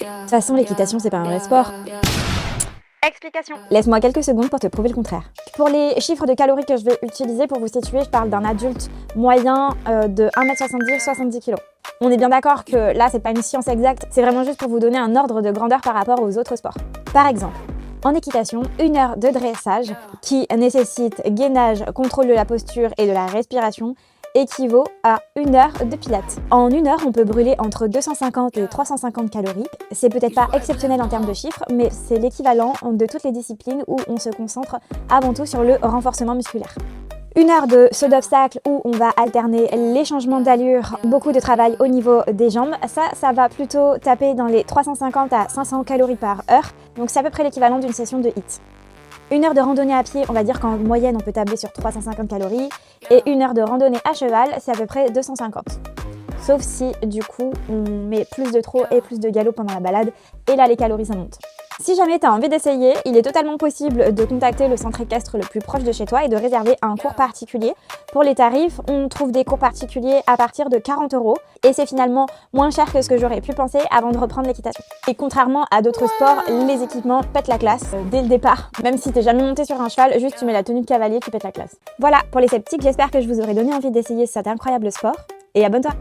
De toute façon, l'équitation, c'est pas un vrai sport. Explication. Laisse-moi quelques secondes pour te prouver le contraire. Pour les chiffres de calories que je vais utiliser pour vous situer, je parle d'un adulte moyen de 1m70, 70 kg. On est bien d'accord que là, c'est pas une science exacte, c'est vraiment juste pour vous donner un ordre de grandeur par rapport aux autres sports. Par exemple, en équitation, 1 heure de dressage qui nécessite gainage, contrôle de la posture et de la respiration équivaut à 1 heure de pilates. En 1 heure, on peut brûler entre 250 et 350 calories. C'est peut-être pas exceptionnel en termes de chiffres, mais c'est l'équivalent de toutes les disciplines où on se concentre avant tout sur le renforcement musculaire. 1 heure de saut d'obstacle où on va alterner les changements d'allure, beaucoup de travail au niveau des jambes. Ça va plutôt taper dans les 350 à 500 calories par heure, donc c'est à peu près l'équivalent d'une session de HIIT. 1 heure de randonnée à pied, on va dire qu'en moyenne on peut tabler sur 350 calories, et 1 heure de randonnée à cheval, c'est à peu près 250. Sauf si du coup on met plus de trot et plus de galop pendant la balade, et là les calories ça monte. Si jamais tu as envie d'essayer, il est totalement possible de contacter le centre équestre le plus proche de chez toi et de réserver un cours particulier. Pour les tarifs, on trouve des cours particuliers à partir de 40 € et c'est finalement moins cher que ce que j'aurais pu penser avant de reprendre l'équitation. Et contrairement à d'autres sports, les équipements pètent la classe dès le départ. Même si t'es jamais monté sur un cheval, juste tu mets la tenue de cavalier, tu pètes la classe. Voilà pour les sceptiques, j'espère que je vous aurai donné envie d'essayer cet incroyable sport et abonne-toi!